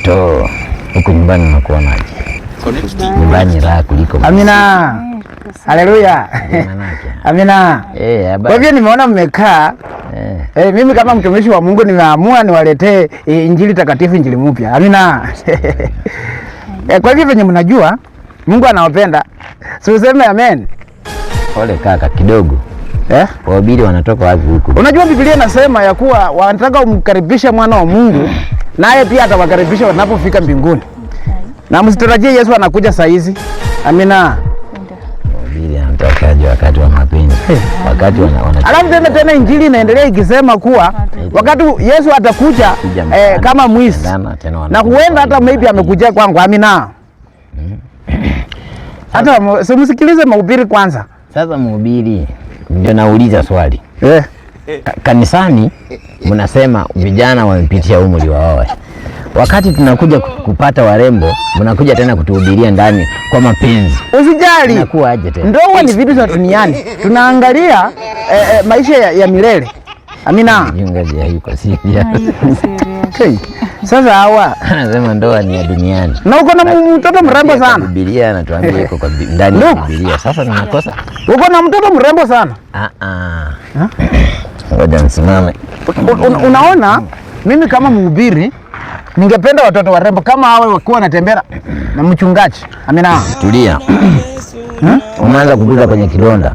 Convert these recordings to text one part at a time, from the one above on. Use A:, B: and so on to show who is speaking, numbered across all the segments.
A: mtoto huko nyumbani nakuonaje? Nyumbani raha kuliko.
B: Amina. Haleluya. Amina. Kwa hivyo nimeona mmekaa. Mimi kama mtumishi wa Mungu nimeamua niwaletee injili takatifu, injili mpya. Amina. Kwa hivyo venye mnajua Mungu anawapenda. Si useme amen.
A: Pole kaka kidogo. Wahubiri wanatoka wapi huko?
B: Unajua Biblia inasema ya kuwa wanataka umkaribishe mwana wa Mungu naye pia atawakaribisha wanapofika mbinguni. Na msitarajie Yesu anakuja saa hizi. Amina.
A: Wahubiri anatakaje wakati wa mapenzi? Wakati
B: alafu tena injili inaendelea ikisema kuwa wakati Yesu atakuja kama mwizi. Na huenda hata maybe amekuja kwangu. Amina. Hata simsikilize mahubiri kwanza.
A: Sasa mhubiri ndio nauliza swali. Kanisani mnasema vijana wamepitia umri wa oa. Wakati tunakuja kupata warembo, mnakuja tena kutuhubiria ndani kwa mapenzi.
B: Usijali.
A: Inakuwa aje tena?
B: Ndoa ni vitu za duniani. Tunaangalia maisha ya milele. Amina.
A: Mchungaji hayuko serious.
B: Sasa hawa
A: anasema ndoa ni ya duniani.
B: Na uko na mtoto mrembo sana.
A: Biblia anatuambia iko kwa ndani ya Biblia. Sasa tunakosa.
B: Uko na mtoto mrembo sana.
A: Ngoja nisimame.
B: Unaona mimi kama mhubiri ningependa watoto warembo kama hawa wakiwa wanatembea na mchungaji. Amina.
A: Tulia. Umeanza kuguza kwenye kidonda.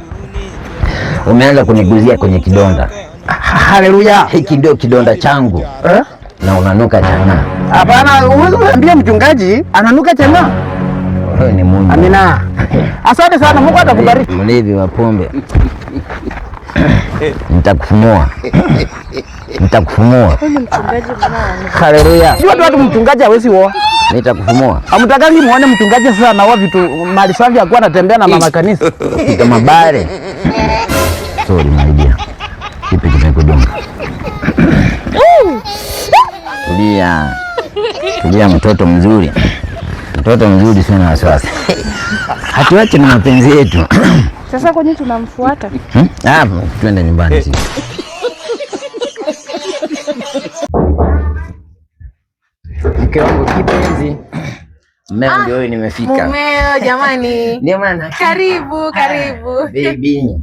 A: Umeanza kuniguzia kwenye kidonda.
B: Haleluya.
A: Hiki ndio kidonda changu. Na unanuka chana.
B: Hapana, uweze kuambia mchungaji ananuka chana.
A: Wewe ni Mungu.
B: Amina. Asante sana, Mungu atakubariki.
A: Mlevi wa pombe. Nitakufumua. Nitakufumua.
B: Haleluya. Sio watu mchungaji hawezi oa.
A: Nitakufumua.
B: Hamtaki muone mchungaji sasa anaoa vitu mali safi akuwa anatembea na mama kanisa.
A: Kama bare. Sorry my dear. Kipi kimekudunga? Tulia. Tulia mtoto mzuri. Mtoto mzuri sio na wasiwasi. Hatuache na mapenzi yetu.
C: Sasa kwa nini tunamfuata?
A: Twende nyumbani sisi. Mke wangu kipenzi. Mmeo ndio wewe nimefika.
C: Mmeo jamani.
A: Ndio maana.
C: Karibu.
A: Baby.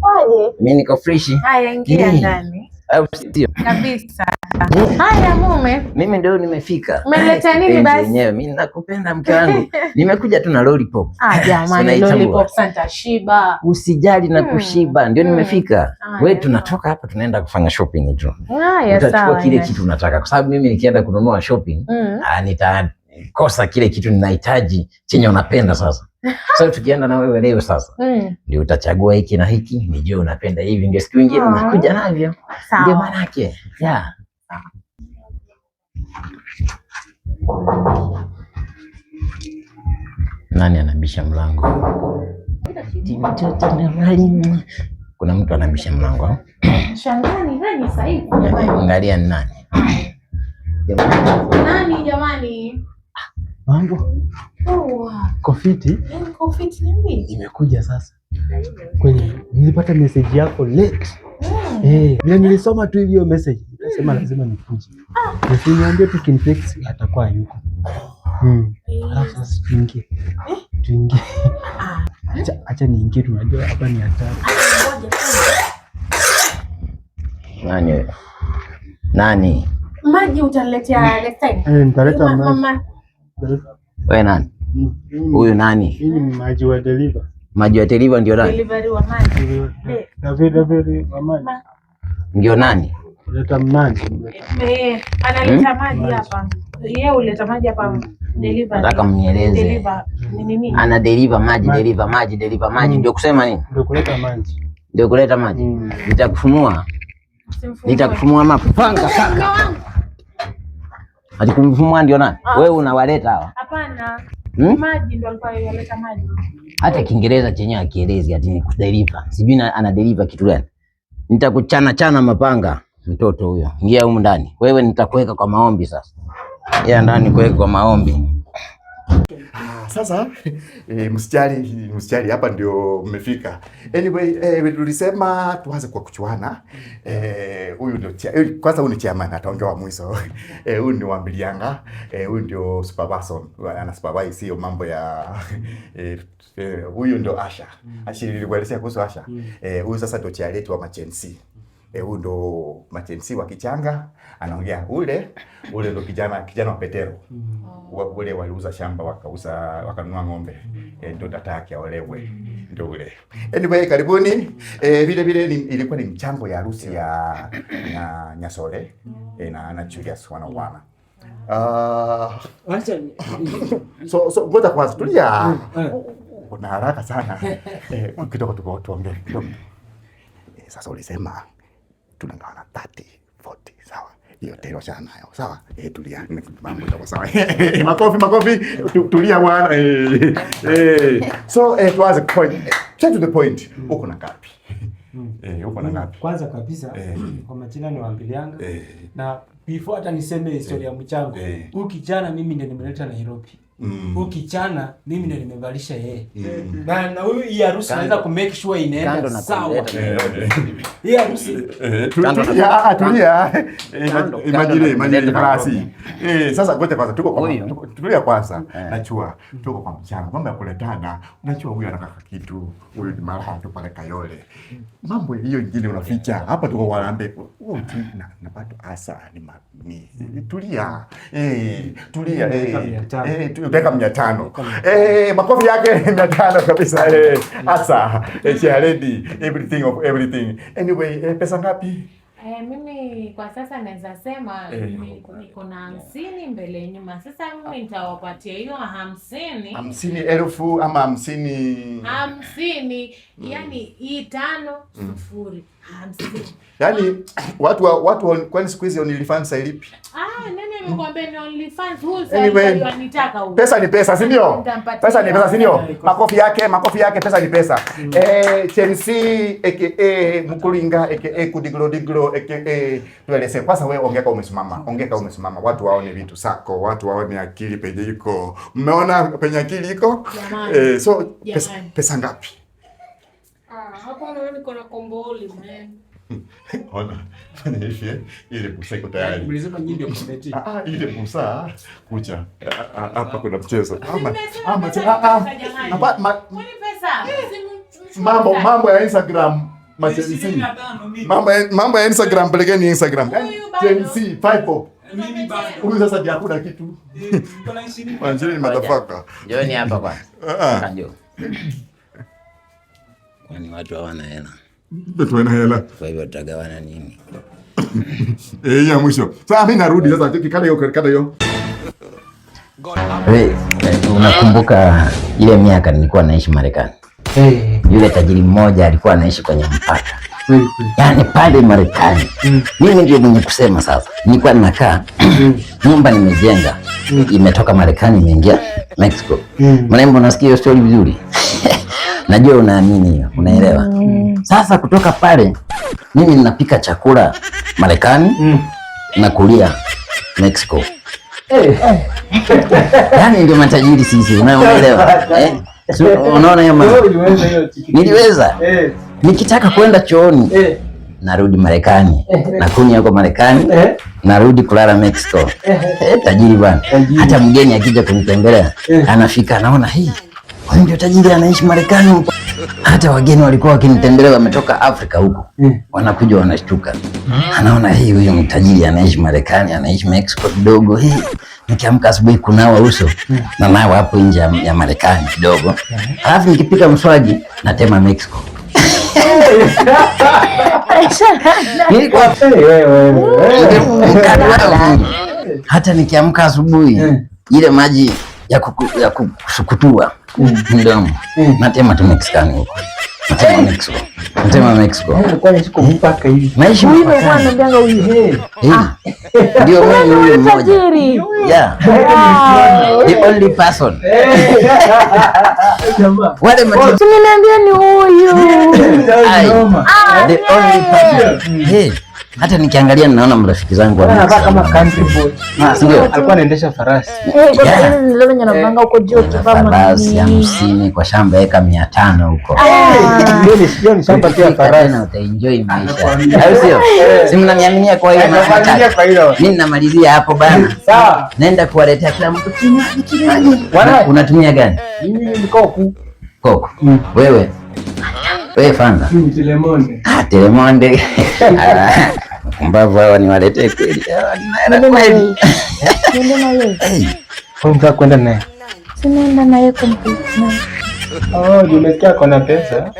A: Mimi niko fresh.
C: Haya ingia ndani.
A: Au sio?
C: Kabisa. Haya mume.
A: Mimi ndio nimefika.
C: Umeleta nini basi?
A: Mimi nakupenda mke wangu. Nimekuja tu na lollipop.
C: Jamani lollipop Santa Shiba.
A: Usijali na kushiba. Ndio nimefika. Wewe tunatoka hapa tunaenda kufanya shopping tu.
C: Haya sawa.
A: Utachukua kile kitu unataka kwa sababu mimi nikienda kununua shopping, nitakosa kile kitu ninahitaji chenye unapenda sasa. Sasa tukienda na wewe leo sasa. Ndio utachagua hiki na hiki, nijue unapenda hivi ndio siku nyingine unakuja navyo. Ndio maana yake. Nani anabisha mlango? Kuna mtu anabisha mlango.
C: Shangani nani sasa hivi?
A: Angalia ni nani?
C: Nani jamani?
D: Mambo. Kofiti?
C: Kofiti ni mimi.
D: Nimekuja sasa. Nilipata message yako late. Bila nilisoma tu hiyo message. Nasema lazima nikuje. Niambie tu Kinflex atakuwa yuko. Alafu sasa tuingie. Acha niingie, tunajua hapa ni hatari.
A: Nani wewe? Nani?
C: Maji utaletea next time.
D: Nitaleta maji.
A: Wewe nani? Huyu nani?
D: Mimi ni maji wa deliver.
A: Maji wa deliver ndio nani?
C: Delivery wa maji.
D: David wa maji.
A: Ndio nani?
D: Leta maji.
C: Analeta maji hapa. Yeye huleta maji hapa delivery.
A: Nataka mnieleze.
C: Deliver ni nini?
A: Ana deliver maji, ndio kusema nini?
D: Ndio kuleta maji.
A: Ndio kuleta maji. Nitakufumua. Nitakufumua mapanga kaka. Alikumfumua ndio nani? Wewe unawaleta hawa?
C: Hapana. Maji ndio alikuwa yanaleta maji.
A: Hata Kiingereza chenyewe akielezi ati ni kudeliver. Sijui ana deliver kitu gani. Nitakuchana mapanga mtoto huyo. Ingia humu ndani. Wewe nitakuweka kwa maombi sasa. Ingia ndani kuweka kwa maombi.
E: Sasa msijali hapa ndio mmefika. Anyway, tulisema tuanze kwa kuchuana. Huyu ndio kwanza, huyu ni chairman ataongewa mwisho. Huyu ni Wambilianga, huyu ndio supervisor, ana supervise sio mambo ya huyu ndio Asha. Nilikuelezea kuhusu Asha. Huyu sasa ndio chairman wa Machensi. Huyu ndo Machensi wa Kichanga, anaongea ule ndo kijana wa Petero. Ule waliuza shamba wakanunua ng'ombe. Ndo data yake aolewe. Ndio ule. Anyway, karibuni. Vile ilikuwa ni mchango ya harusi ya Nyasole na Julius wana. So ngoja kwanza tulia. Kuna haraka sana. Kidogo tuongee kidogo. Sasa ulisema tunagawana 30-40, sawa? Hiyo tero sana nayo, sawa? Tulia, mambo yako sawa. Makofi. Tulia bwana. So tuanze point. Straight to the point. Uko na ngapi? Uko na ngapi?
D: Kwanza kabisa kwa majina ni Wambilianga na before hata niseme historia ya mchango. Huyu kijana mimi ndiye nimeleta Nairobi. Huyu kijana mimi ndiye nimevalisha yeye. Na huyu hii harusi naweza ku make sure inaenda sawa. Hii harusi tulia. Imagine farasi. Sasa ngoja kwanza tulia kwanza. Najua tuko kwa mchango. Mambo ya kuletana. Unajua huyu anataka kitu. Huyu ni mara tu pale Kayole. Mambo hiyo nyingine unaficha. Hapa tuko waambe. Na bado asa ni tulia. Tulia. Beka 500. Makofi yake 500 kabisa. Asa, ready, everything. Anyway, pesa ngapi?
C: Mimi kwa sasa naweza sema niko na 50 mbele nyuma. Sasa mimi nitawapatia hiyo 50.
E: 50,000 ama 50?
C: Yani hii 5 0 50.
E: Yani watu kwani siku hizi OnlyFans ilipi?
C: Nani amekwambia ni OnlyFans? Huyu sasa anitaka huyu.
E: Pesa ni pesa, si ndio? Pesa ni pesa, si ndio? Makofi yake pesa ni pesa. Chelsea aka Mkulinga aka Kudiglo aka tueleze kwanza, wewe ongeka umesimama. Watu waone vitu sako, watu waone akili penye iko. Mmeona penye akili iko? So pesa ngapi?
C: Hapo naona niko na komboli man.
E: Ona, fanya hivi ile busa iko tayari.
D: Mlisema nyinyi ndio kometi.
E: Ile busa kucha. Hapa kuna mchezo. Mambo ya Instagram, Machensi. Mambo ya Instagram, pelekeni Instagram. Machensi 5 mimi bado. Huyu sasa ndio hakuna kitu. Kuna 20. Wanjini madafaka.
A: Jioni hapa bwana. Kanjo. Kwani watu hawana hela?
E: Watu hawana hela.
A: Kwa hivyo tutagawana nini?
E: Ya mwisho. Sasa mimi narudi sasa kada hiyo.
A: Wewe unakumbuka ile miaka nilikuwa naishi Marekani? Yule tajiri mmoja alikuwa anaishi kwenye mpaka. Yaani pale Marekani. Mimi ndio mwenye kusema sasa. Nilikuwa ninakaa nyumba nimejenga. Imetoka Marekani imeingia Mexico. Mrembo, unasikia hiyo story vizuri? Najua unaamini hiyo, unaelewa. Sasa kutoka pale mimi ninapika chakula Marekani na kulia Mexico. Yaani ndio matajiri sisi, unaelewa? Unaona hiyo mambo? Niliweza. Nikitaka kwenda chooni narudi Marekani. Nakuni yako Marekani, narudi kulala Mexico. Tajiri bwana. Hata mgeni akija kunitembelea, anafika anaona hii. Huyu ndio tajiri anaishi Marekani. Hata wageni walikuwa wakinitembelea wametoka Afrika huko. Wanakuja wanashtuka. Anaona hii huyu mtajiri anaishi Marekani, anaishi Mexico kidogo hii. Nikiamka asubuhi kunawa uso na nawa hapo nje ya Marekani kidogo. Alafu nikipika mswaki natema Mexico. Nilikuwa hata nikiamka asubuhi ile maji ya kusukutua mdomo natema tu Mexicano huko. Natema Mexico.
B: Kwa nini siko mpaka hivi?
A: Naishi mpaka.
B: Bwana ndanga huyu.
A: Ndio mimi yule mmoja. Yeah. The only person. Wale mtu
B: Niambia ni huyu.
A: The only person. Hata nikiangalia ninaona marafiki zangu
D: wanavaa kama country boy. Ndio alikuwa anaendesha farasi.
F: Ndio nyinapanga huko juu kivaa
A: farasi 50 kwa shamba eka 500 huko.
D: Ndio ni shamba pia farasi
A: na utaenjoy maisha. Au sio? Si mnaniaminia kwa hiyo mimi ninamalizia hapo bana.
D: Sawa.
A: Naenda kuwaletea kila mtu kinywaji. Unatumia gani?
D: Mimi ni koku.
A: Koku. Wewe Fanda.
D: Mimi Telemonde.
A: Telemonde. Mbavu hawa niwaletee kweli.
F: Ndio kweli. Ndio na yeye.
D: Unataka kwenda naye?
F: Sinaenda naye complete.
D: Oh, nimesikia kuna pesa.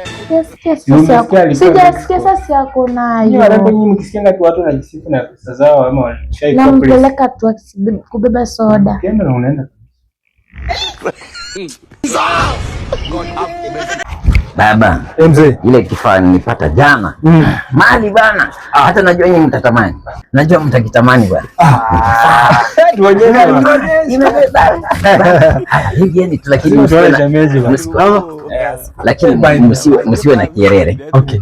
F: Sijasikia sasa yako nayo.
D: Ni wale nyinyi mkisikia tu watu wanajisifu na pesa zao ama wanashai
F: kwa pesa. Nampeleka tu kubeba soda.
D: Ukienda na unaenda.
A: Baba,
D: mzee,
A: ile kifaa nilipata jana. Mali bana. Hata najua nyinyi mtatamani. Najua mtakitamani bwana. Hivi lakini msiwe na kierere.
D: Okay.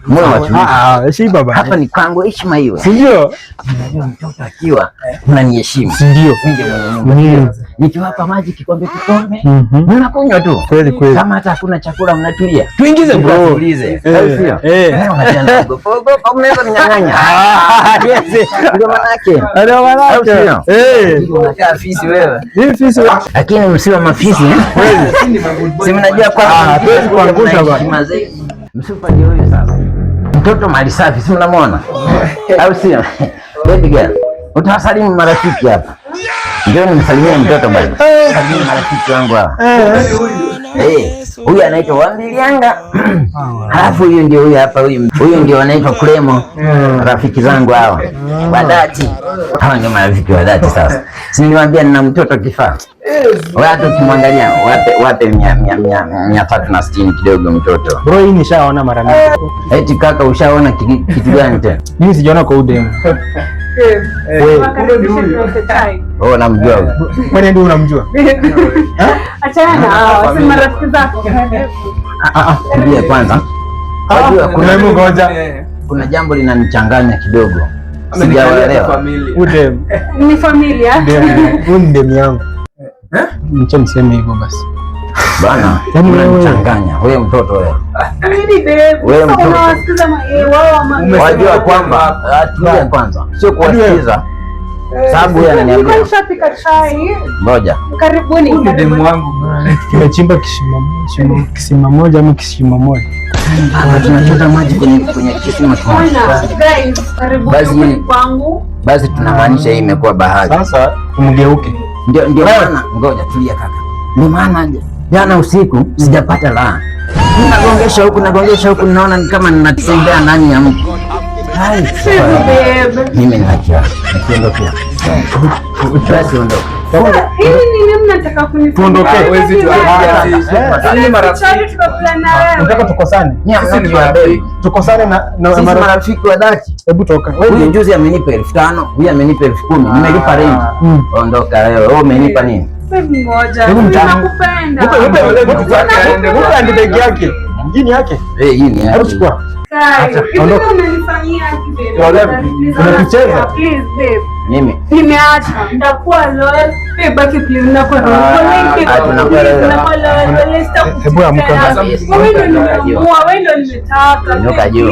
A: Baba. Hapa ni kwangu, heshima hiyo.
D: Si ndio?
A: Mtoto akiwa mnaniheshimu.
D: Si ndio?
A: Nikiwapa maji kikombe, mnakunywa tu.
D: Kweli kweli.
A: Kama hata hakuna chakula mnatulia.
D: Tuingize bro.
A: Tuulize. Unaweza kunyang'anya. Ndio manake. Unakaa fisi wewe.
D: Mimi fisi wewe.
A: Lakini msiwe mafisi. Si mnajua kwa
D: hatuwezi kuangusha bwana.
A: Msupa ndio huyo sasa. Mtoto mali safi, si mnamwona? Au sio? Baby girl, utawasalimu marafiki hapa. Ndio nimsalimie mtoto bwana. Salimia marafiki wangu hapa. Huyu anaitwa Wambilianga. Alafu huyu hapa huyu ndio anaitwa Klemo. Rafiki zangu hawa. Wadati. Hawa ndio marafiki wa dhati sasa. Si niliwaambia nina mtoto kifaa. Watu kimwangalia wape 360 kidogo mtoto.
D: Bro, hii nishaona mara mingi.
A: Eti kaka, ushaona kitu gani tena?
D: Mimi sijaona kwa udemu.
A: Oh, namjua.
D: Kwani ndio unamjua?
F: Achana na si marafiki zako.
A: Ndio kwanza. Kuna jambo linanichanganya kidogo. Sijaelewa.
D: Udemu.
F: Ni familia.
D: Ndio ndemu yangu. Nicho niseme hivyo basi.
A: Bana, unanichanganya. Wewe mtoto wewe.
F: Mimi babe.
A: Wewe mtoto.
F: Unawasikiza wao
A: wajua kwamba tulia kwanza. Sio kuwasikiza. Sababu yeye ananiambia.
F: Nimeshapika chai.
A: Ngoja.
F: Karibuni.
D: Ndemu wangu. Kimechimba kisima moja ama kisima moja.
A: Tunachota maji kwenye kisima kimoja.
F: Guys, karibuni kwangu.
A: Basi tunamaanisha hii imekuwa bahari.
D: Sasa tumgeuke.
A: Ndio maana ngoja tulia kaka. Ndio maana jana usiku sijapata raha. Nagongesha huku naona ni kama ninatembea ndani ya mtu. Mimi nakia. Nikiondokea. Basi ondoka.
F: Hii ni nini mnataka kunifundoke?
D: Nataka tukosane. Tukosane na
A: marafiki wa dhati.
D: Hebu toka.
A: Huyu juzi amenipa 5,000, huyu amenipa 10,000. Nimelipa rent. Ondoka wewe. Wewe umenipa nini?
F: Mmoja. Nakupenda.
D: Upe andike yake. Jini yake.
A: Hii ni yake.
D: Hebu chukua.
F: Ondoka. Unanifanyia
D: unatucheza.
F: Please babe.
A: Mimi
F: nimeacha, ndakuwa loyal. Babe, baki please, ndakuwa loyal.
D: Hebu amka.
F: Wewe ndio nimeamua, wewe ndio nimetaka.
A: Nuka juu.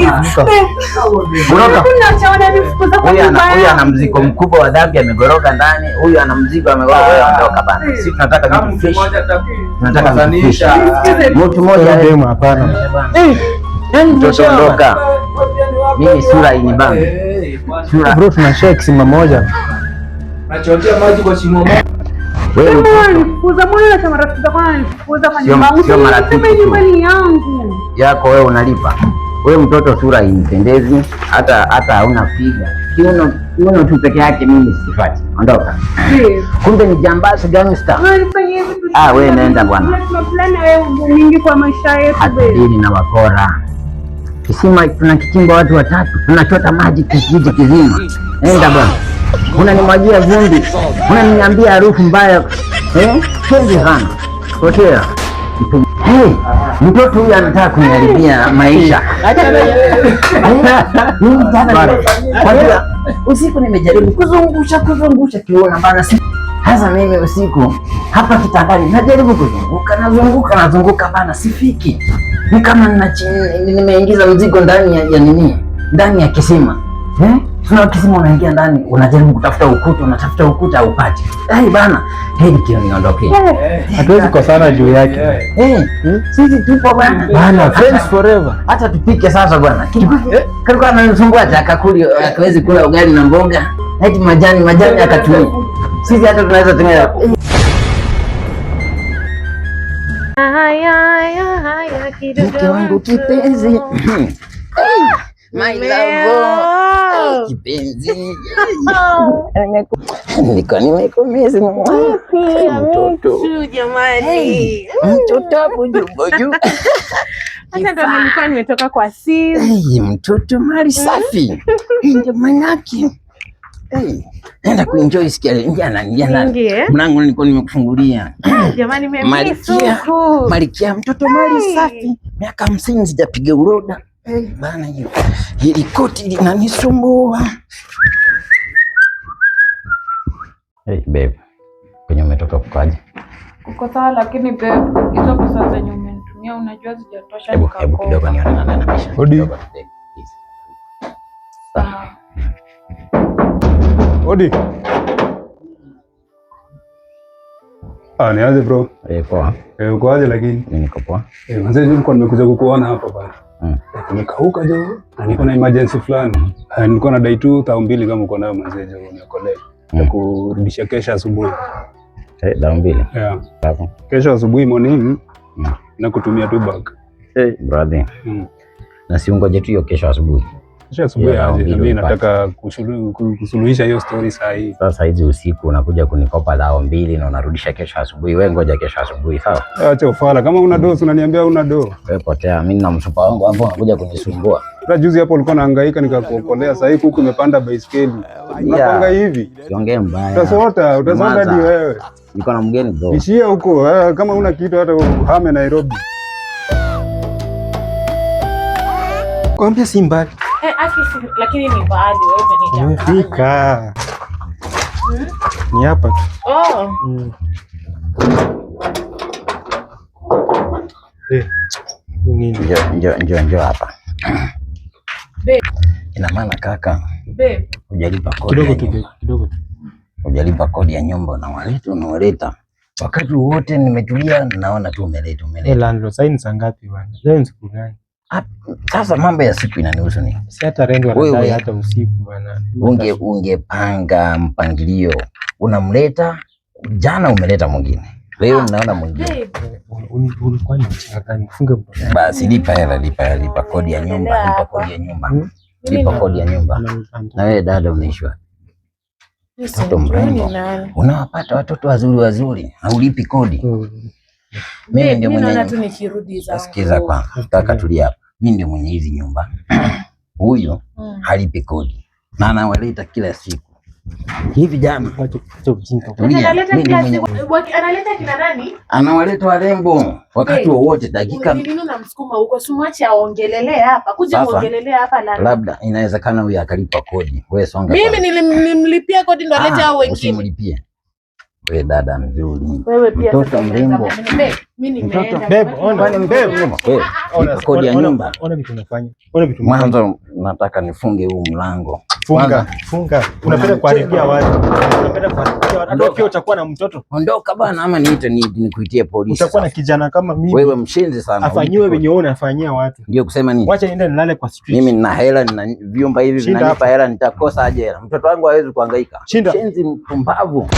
A: Huyu ana mzigo mkubwa wa dhambi, amegoroka ndani. Huyu ana mzigo amegoroka. Wewe ondoka bana. Sisi tunataka vitu fresh. Tunataka vitu fresh. Mtu mmoja
D: demo hapana.
A: Mtoto ondoka. Mimi sura inibamba.
D: Sura bro, tunashare kisima moja.
G: Nachotea maji kwa shimo moja.
A: Wewe
F: kuza moyo na marafiki zako kuza kwa nyumba yangu.
A: Sio marafiki
F: nyumbani yangu.
A: Yako wewe unalipa. Wewe mtoto sura inipendezi, hata hauna figa. Kiuno tu peke yake mimi sifati. Ondoka. Kumbe ni jambazi gangster. Wewe nenda bwana.
F: Tunaplan wewe mingi kwa maisha yetu
A: wewe. Dini na wakora. Kisima tunakichimba watu watatu. Tunachota maji kijiji kizima. Nenda bwana. Unanimwagia vumbi. Unaniambia harufu mbaya. Kengi sana. Potea. Hey. Mtoto huyu anataka kuniharibia maisha. Usiku nimejaribu kuzungusha kiona bana. Hasa mimi usiku hapa kitandani najaribu nazunguka bana, sifiki. Ni kama nimeingiza mzigo ndani ya nini? Ndani ya kisima. Tuna kisima, unaingia ndani, unajaribu kutafuta ukuta upate. Bana, heri kio niondoke.
D: Hatuwezi kosana juu yake.
A: Sisi tupo bana.
D: Bana, friends forever.
A: Hata tupike sasa bwana. Kalikuwa ananisumbua akakuli, akawezi kula ugali na mboga. Eti majani akatumia. Sisi hata tunaweza tumia.
C: Haya kidogo
A: wangu kipenzi. My love. Kipenzi. Nimekumisi mtoto.
C: Jamani.
A: Mtoto boju.
C: Hata ndo nilikuwa nimetoka kwa sisi.
A: Mtoto mali safi. Ndio manaki. Nenda kuenjoy sikia njana. Mlango nilikuwa nimekufungulia.
C: Jamani
A: Malikia mtoto mali safi. Miaka 50 sijapiga uroda. Bana hiyo. Hili koti linanisumbua. Babe. Kwenye umetoka kukaje?
F: Uko sawa, lakini babe, hizo pesa zenye umenitumia unajua zijatosha.
A: Hebu kidogo nione na maisha.
H: Odi. Niaje bro?
A: Poa.
H: Uko aje lakini?
A: Mimi niko poa.
H: Mzee nilikuwa nimekuja kukuona hapa bana. Nimekauka jo. Na niko na emergency fulani. Nilikuwa na dai tu 2,000 kama uko nayo mzee jo, niokolee. Kurudisha kesho asubuhi.
A: 2,000?
H: Yeah. Sawa. Kesho asubuhi morning na kutumia tu bag.
A: Brother. Na si ungoje tu hiyo kesho asubuhi.
H: Kesho asubuhi aje, mimi nataka kusuluhisha hiyo story saa hii.
A: Sasa hizi usiku unakuja kunikopa 2,000 na unarudisha kesho asubuhi. Wewe ngoja kesho asubuhi, sawa?
H: Acha ufala. Kama una do unaniambia una do.
A: Wewe potea, mimi na msupa wangu hapo unakuja kunisumbua.
H: Hata juzi hapo ulikuwa unahangaika nikakuokolea, sasa hii kuku imepanda baiskeli. Unapanga hivi.
A: Siongee mbaya.
H: Utasota hadi wewe.
A: Niko na mgeni bro.
H: Ishia huko, kama una kitu hata uhame Nairobi.
D: Kwambia si mbali.
C: Lakini ni mbali wewe ni
D: umefika. Ni hapa tu.
A: Njoo hapa. Ina maana kaka, hujalipa kodi.
D: Kidogo tu.
A: Hujalipa kodi ya nyumba unawaleta. Wakati wote nimetulia naona tu umeleta.
D: Landlord, sasa ni saa ngapi bwana? Leo ni siku gani?
A: Sasa mambo ya siku inanihusu nini?
D: Si hata rent wanadai hata usiku bwana.
A: Ungepanga mpangilio. Unamleta, jana umeleta mwingine. Leo naona mwingine.
D: Ulikuwa ni mchanga gani? Funge mdomo.
A: Basi lipa kodi ya nyumba, lipa kodi ya nyumba. Na wewe dada unaishi wapi? Mtoto mrembo. Unawapata watoto wazuri, haulipi kodi. Mimi ndio mwenye.
C: Naona tu nikirudi zangu.
A: Sikiza kwanza. Kaka tulia hapa. Mimi ndio mwenye hizi nyumba. Huyo halipi kodi. Na anawaleta kila siku. Hivi jana
C: analeta kina nani?
A: Anawaleta warembo wakati wowote dakika.
C: Nini unamsukuma huko? Simwache aongelelee hapa. Kuja muongelele hapa
A: labda inawezekana huyu akalipa kodi. Wewe songa.
C: Mimi nilimlipia kodi ndo alete hao wengine.
A: Usimlipie. Wewe dada mzuri.
C: Wewe pia
A: mtoto mrembo.
C: Mimi nimeenda.
A: Lipa kodi ya nyumba.
D: Ona vitu unafanya.
A: Mwanzo nataka nifunge huu mlango.
D: Funga. Unapenda kuharibia watu. Ndio pia utakuwa na mtoto.
A: Ondoka bana, ama niite nikuitie polisi.
D: Utakuwa na kijana kama mimi.
A: Wewe mshenzi sana.
D: Afanyiwe wenye wewe unafanyia watu.
A: Ndio kusema nini?
D: Wacha niende nilale kwa street.
A: Mimi nina hela, nina vyumba hivi vinanipa hela, nitakosa aje? Mtoto wangu hawezi kuhangaika.
D: Shenzi
A: mpumbavu.